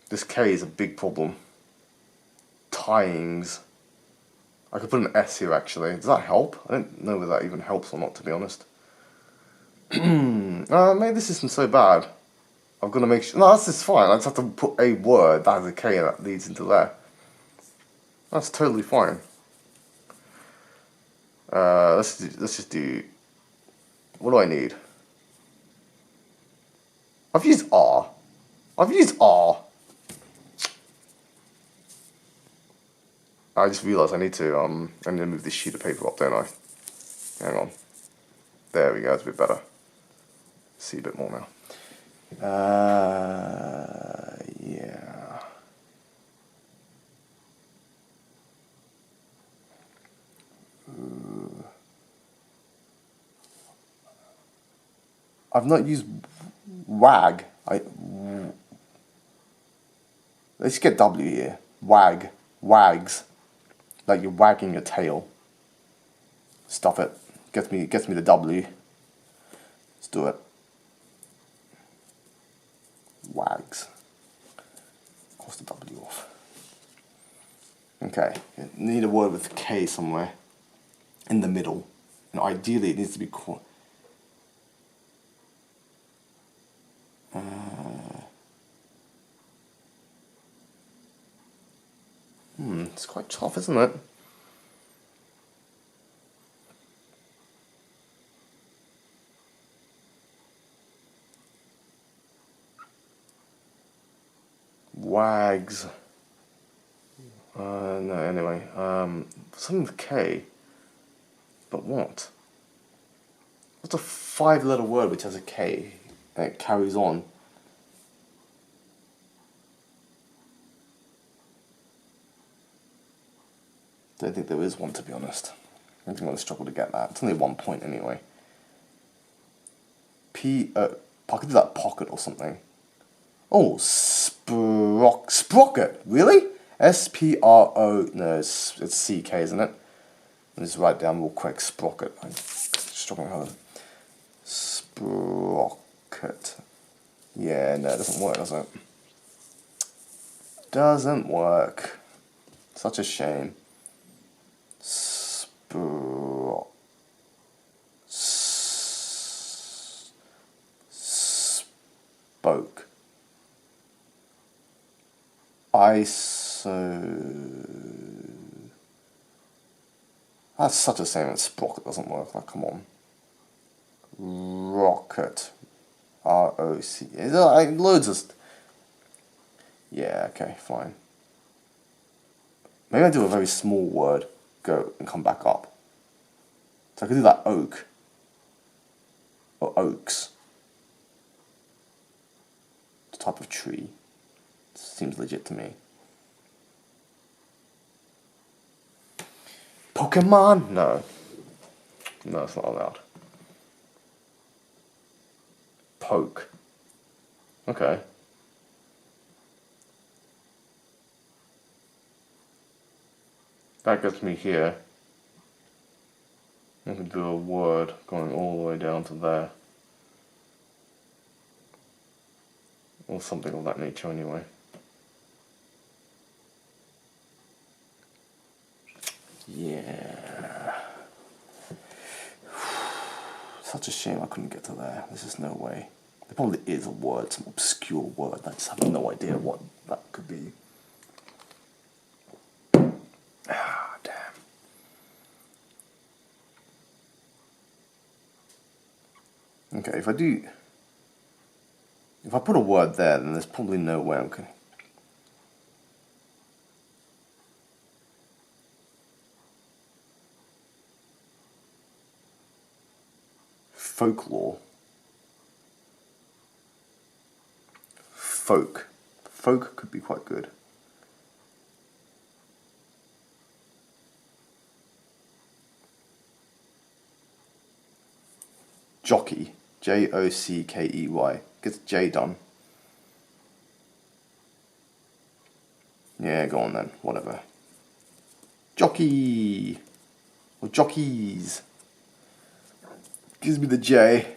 This K is a big problem. Tyings. I could put an S here actually. Does that help? I don't know whether that even helps or not, to be honest. Maybe this isn't so bad. I've got to make sure. No, this is fine. I just have to put a word that has a K that leads into there. That's totally fine. Let's just do. What do I need? I've used R. I just realised I need to move this sheet of paper up, don't I? Hang on. There we go. It's a bit better. See a bit more now. Yeah. I've not used wag. Let's get W here. Wags. Like you're wagging your tail. Stuff it. Gets me the W. Let's do it. Wags. Cross the W off. Okay. Need a word with K somewhere. In the middle. And ideally it needs to be it's quite tough, isn't it? Wags. No, anyway. Something with K. But what? What's a 5-letter word which has a K and it carries on? Don't think there is one, to be honest. I think I'm going to struggle to get that. It's only 1 point anyway. I could do that pocket or something. Oh, sprocket. Really? S-P-R-O. No, it's C-K, isn't it? Let me just write down real quick. Sprocket. I'm struggling hard. Sprocket. Yeah, no, it doesn't work, does it? Doesn't work. Such a shame. Spoke. That's such a shame that sprocket doesn't work. Like, come on. Rocket. R-O-C. Loads of. Yeah, okay, fine. Maybe I do a very small word, go and come back up. So I could do that oak. Or oaks. type of tree. Seems legit to me. Pokemon? No. No, it's not allowed. Poke. Okay. That gets me here. I can do a word going all the way down to there. Or something of that nature anyway. Yeah. Such a shame I couldn't get to there. There's just no way. There probably is a word, some obscure word. I just have no idea what that could be. Ah, damn. Okay, if I put a word there, then there's probably no way I'm going to. Folklore. Folk. Folk could be quite good. Jockey. Jockey. Gets J done. Yeah, go on then. Whatever. Jockey. Or jockeys. Gives me the J.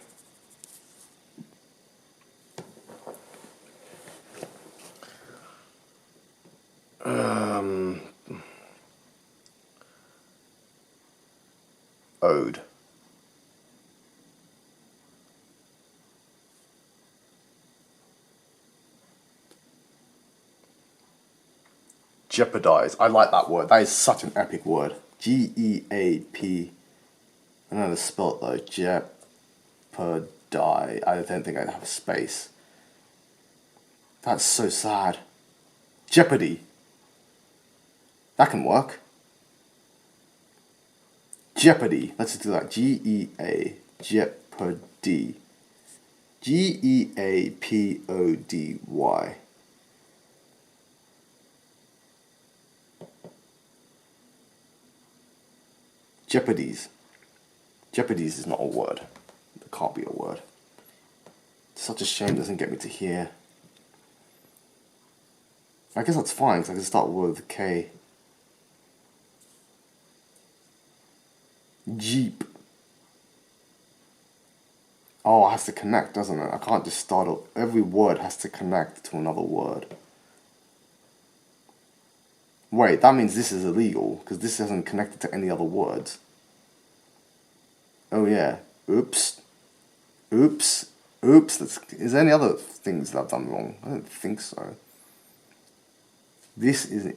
Ode. Jeopardize. I like that word. That is such an epic word. Geap. I don't know how to spell it though. Jeopardize. I don't think I'd have a space. That's so sad. Jeopardy. That can work. Jeopardy. Let's just do that. G-E-A. Jeopardy. Geapody. Jeopardies. Jeopardies is not a word. It can't be a word. It's such a shame it doesn't get me to here. I guess that's fine, because I can start with K. Jeep. Oh, it has to connect, doesn't it? I can't just start up. Every word has to connect to another word. Wait, that means this is illegal, because this isn't connected to any other words. Oh yeah. Oops. Oops. Oops. Is there any other things that I've done wrong? I don't think so. This is...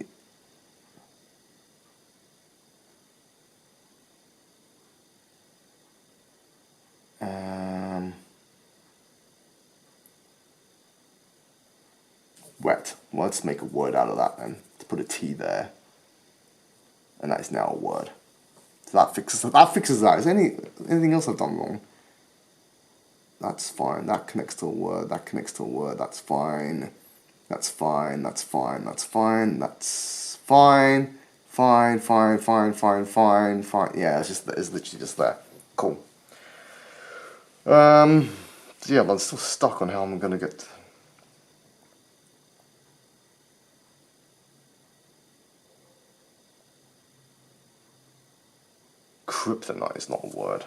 wet. Well, let's make a word out of that then. To put a T there. And that is now a word. So that fixes that. Is there anything else I've done wrong? That's fine. That connects to a word. That connects to a word. That's fine. That's fine. That's fine. That's fine. That's fine. Fine. Fine. Fine. Fine. Fine. Fine. Yeah, it's literally just there. Cool. Yeah, but I'm still stuck on how I'm gonna get. Kryptonite is not a word.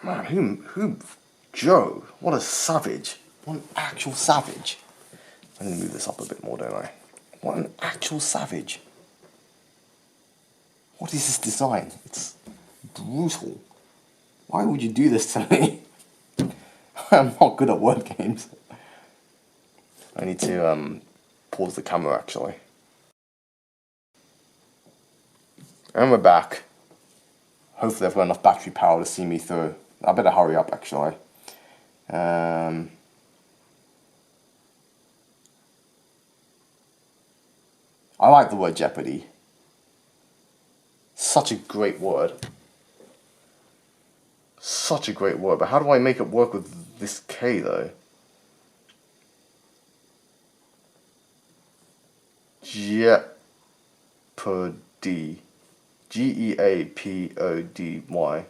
Man, who, Joe, what a savage. What an actual savage. I'm going to move this up a bit more, don't I? What an actual savage. What is this design? It's brutal. Why would you do this to me? I'm not good at word games. I need to pause the camera actually. And we're back. Hopefully I've got enough battery power to see me through. I better hurry up actually. I like the word Jeopardy. Such a great word. Such a great word, but how do I make it work with this K though. Jeopardy. Geapody.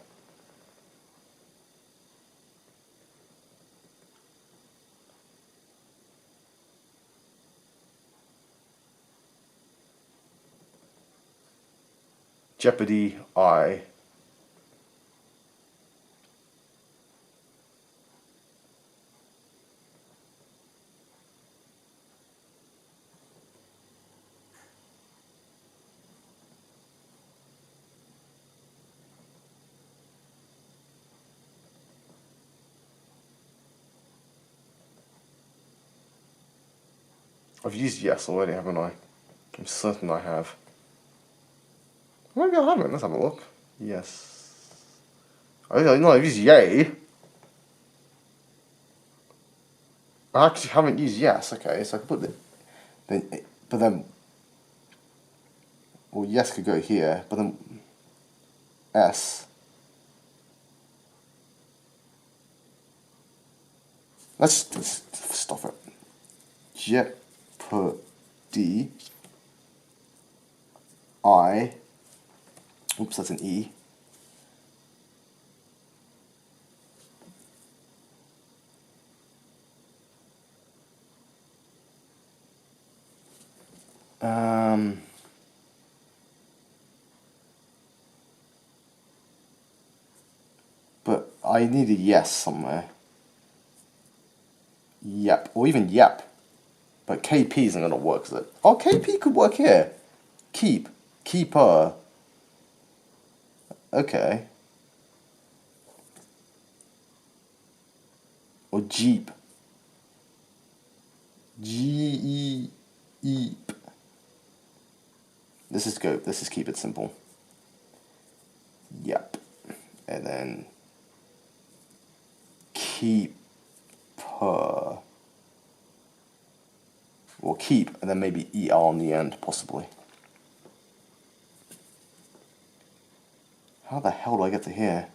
Jeopardy I. I've used yes already, haven't I? I'm certain I have. Maybe I haven't. Let's have a look. Yes. Oh no, I've used yay. I actually haven't used yes. Okay, so I can put but then, well, yes could go here, but then S. Let's stop it. Jeopardy. I. Oops, that's an E. But I need a yes somewhere. Yep, or even yep. But KP isn't gonna work, is it? Oh, KP could work here. Keep. Keeper. Okay. Or Jeep. Jeep. Let's just go. Let's just keep it simple. Yep. And then keeper. Or keep, and then maybe ER on the end, possibly. How the hell do I get to here?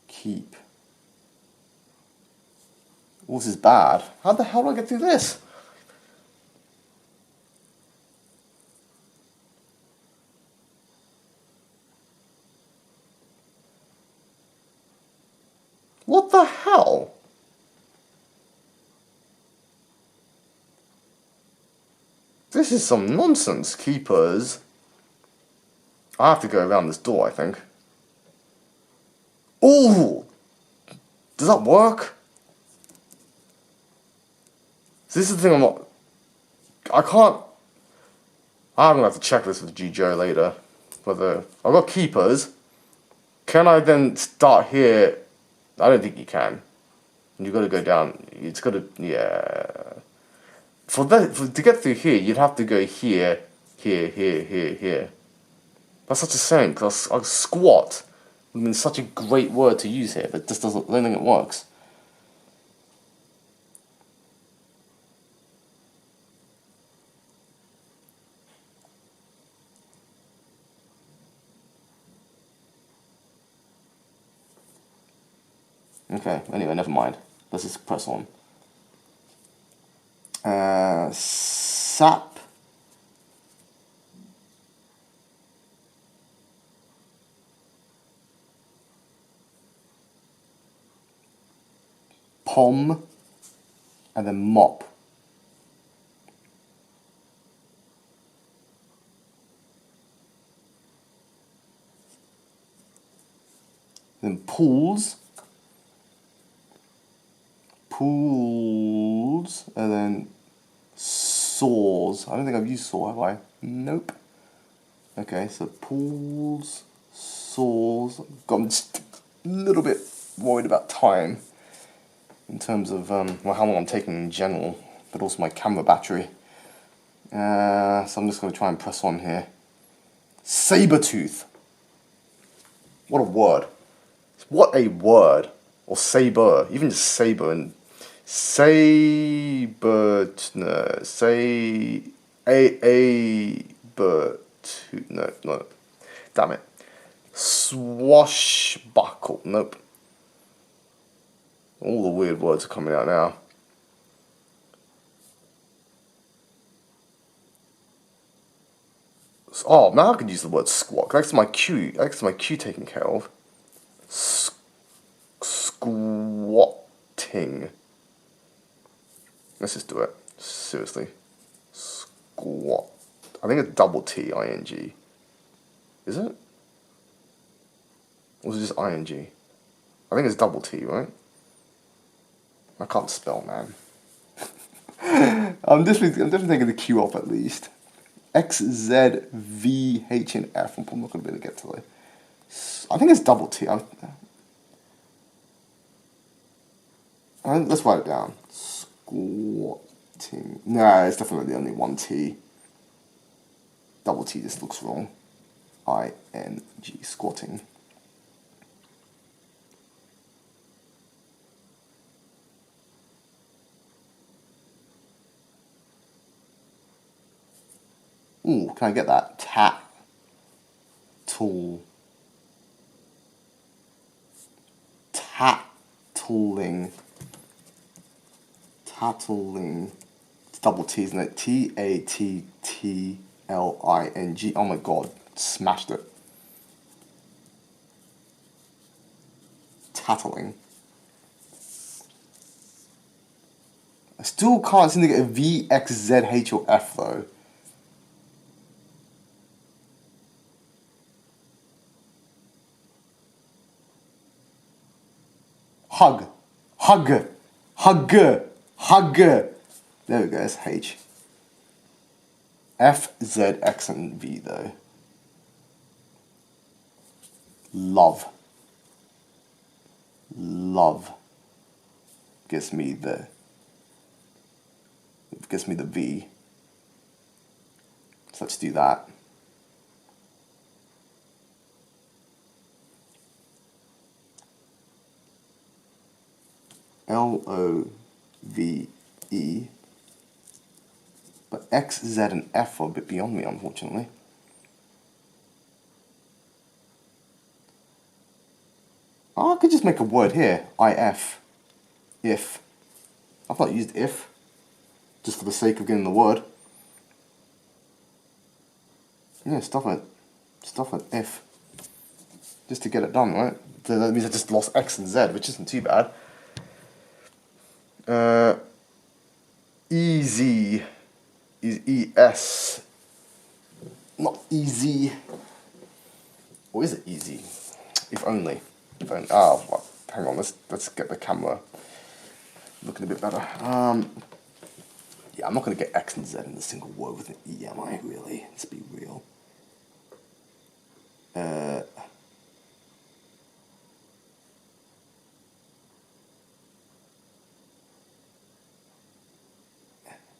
Keep. Oh, this is bad. How the hell do I get through this? What the hell? This is some nonsense, keepers. I have to go around this door, I think. Ooh! Does that work? So this is the thing I'm not... I can't... I'm going to have to check this with GJo later. Whether... I've got keepers. Can I then start here? I don't think you can. You've got to go down. It's got to... Yeah... to get through here, you'd have to go here, here. That's such a shame, because squat would have been such a great word to use here, but this doesn't... I don't think it works. Okay, anyway, never mind. Let's just press on. Sap. Pom. And then mop. Then pools. Pools. And then saws. I don't think I've used saw, have I? Nope. Okay, so pools, saws. I'm just a little bit worried about time in terms of well, how long I'm taking in general, but also my camera battery. So I'm just going to try and press on here. Sabertooth. What a word. What a word. Or saber. Even just saber and saber. No, no. Damn it. Swashbuckle. Nope. All the weird words are coming out now. Oh, now I can use the word squat. That's my Q. That's my Q taken care of. Squatting. Let's just do it. Seriously. Squat. I think it's double T-I-N-G. Is it? Or is it just I-N-G? I think it's double T, right? I can't spell, man. I'm definitely taking the Q off at least. X, Z, V, H, and F. I'm not going to be able to get to it. I think it's double T. Let's write it down. Squatting. Nah, it's definitely only one T. Double T just looks wrong. I-N-G, squatting. Ooh, can I get that? Tattling. Tattling. It's double T, isn't it? T-A-T-T-L-I-N-G. Oh my god, smashed it. Tattling. I still can't seem to get a V, X, Z, H, or F though. Hug. Hug. Hug. Hug. There we go, it's H. F, Z, X, and V though. Love. Love. Gives me the V. So let's do that. L-O-V-E. But X, Z, and F are a bit beyond me, unfortunately. Oh, I could just make a word here. I-F. If. I've not used if. Just for the sake of getting the word. Yeah, stuff it. Stuff it. If. Just to get it done, right? So that means I just lost X and Z, which isn't too bad. Easy is E-S. Not easy. Or is it easy? If only. If only. Oh, well, hang on. Let's get the camera looking a bit better. Yeah, I'm not going to get X and Z in a single word with an E, am I? Really? Let's be real.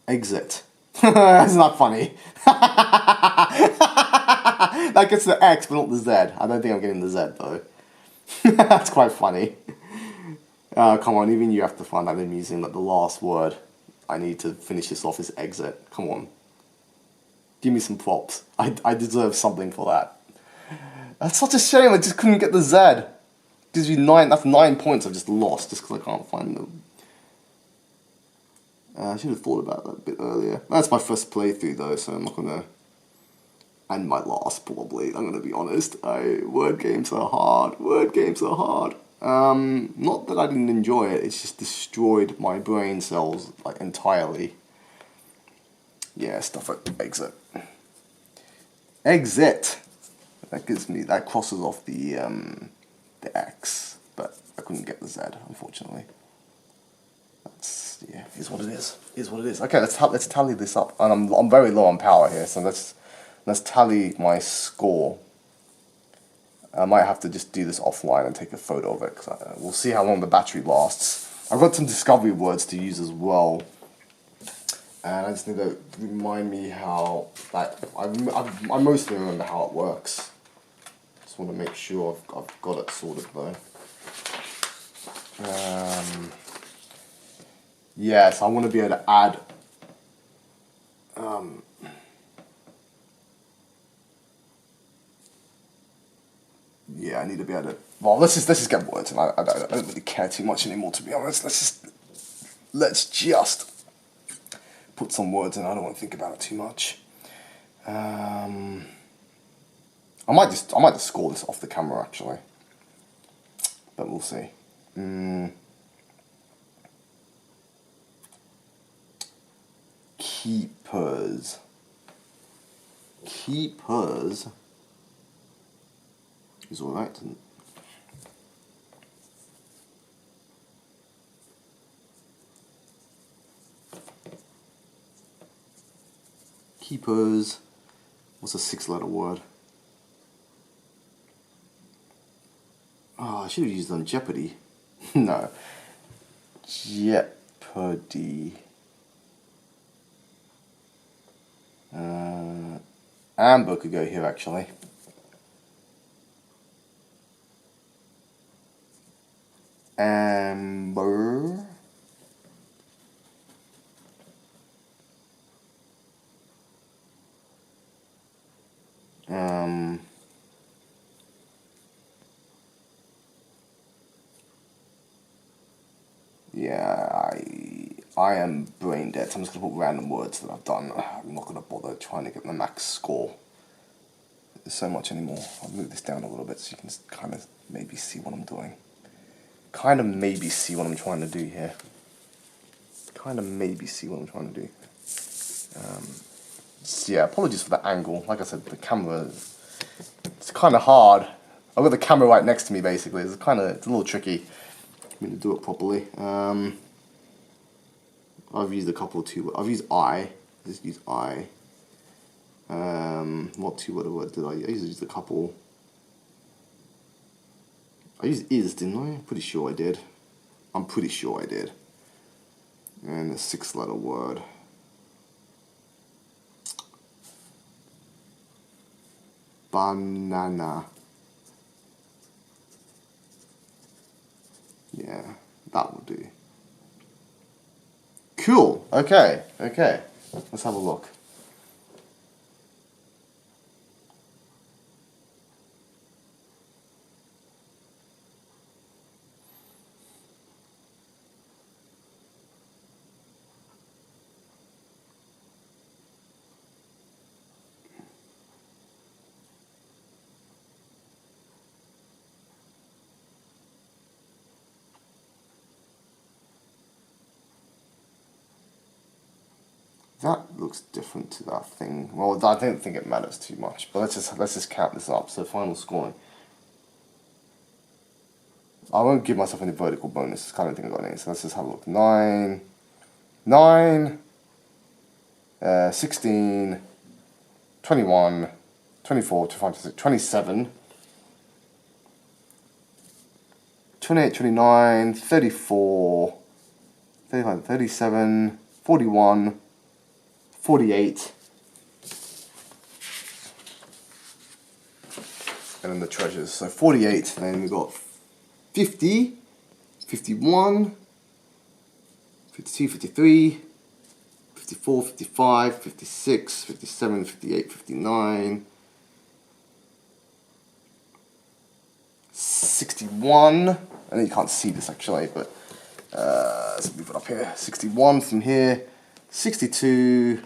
Exit. That's not funny. That gets the X, but not the Z. I don't think I'm getting the Z, though. That's quite funny. Come on, even you have to find out I'm using like the last word. I need to finish this off as exit. Come on. Give me some props. I deserve something for that. That's such a shame, I just couldn't get the Z. Gives you 9, that's 9 points I've just lost just because I can't find them. I should have thought about that a bit earlier. That's my first playthrough though, so I'm not gonna... And my last, probably, I'm gonna be honest. Word games are hard. Word games are hard. Not that I didn't enjoy it, it's just destroyed my brain cells, like, entirely. Yeah, stuff like exit. Exit! That gives me, that crosses off the X, but I couldn't get the Z, unfortunately. That's, yeah, is what it is. Is what it is. Okay, let's tally this up. And I'm very low on power here, so let's tally my score. I might have to just do this offline and take a photo of it, because we'll see how long the battery lasts. I've got some discovery words to use as well. And I just need to remind me how, like, I mostly remember how it works. Just want to make sure I've got it sorted though. Yes, I want to be able to add Yeah, I need to be able to. Well, let's just get words, and I don't really care too much anymore, to be honest. Let's just put some words in. I don't want to think about it too much. I might just score this off the camera actually, but we'll see. Keepers is alright, isn't it? Keepers. What's a 6-letter word? Oh, I should have used it on Jeopardy. No. Jeopardy. Amber could go here actually. Amber. Yeah, I am brain dead, so I'm just going to put random words that I've done. I'm not going to bother trying to get the max score. There's so much anymore. I'll move this down a little bit so you can kind of maybe see what I'm doing. Kind of maybe see what I'm trying to do here. So yeah, apologies for the angle. Like I said, the camera, it's kind of hard. I've got the camera right next to me basically. It's a little tricky for me to do it properly. I've used a couple too. I've used I. Just use I. What two-letter word did I use? I used a couple. I used is, didn't I? I'm pretty sure I did. And a 6-letter word. Banana. Yeah, that will do. Cool. Okay. Let's have a look. That looks different to that thing. Well, I don't think it matters too much, but let's just count this up. So final scoring. I won't give myself any vertical bonus. I don't think I got any. So let's just have a look. 9, 16, 21, 24, 25, 26, 27, 28, 29, 34, 35, 37, 41, 48, and then the treasures. So 48, and then we've got 50, 51, 52, 53, 54, 55, 56, 57, 58, 59, 61, I know you can't see this actually, but let's move it up here. 61 from here, 62,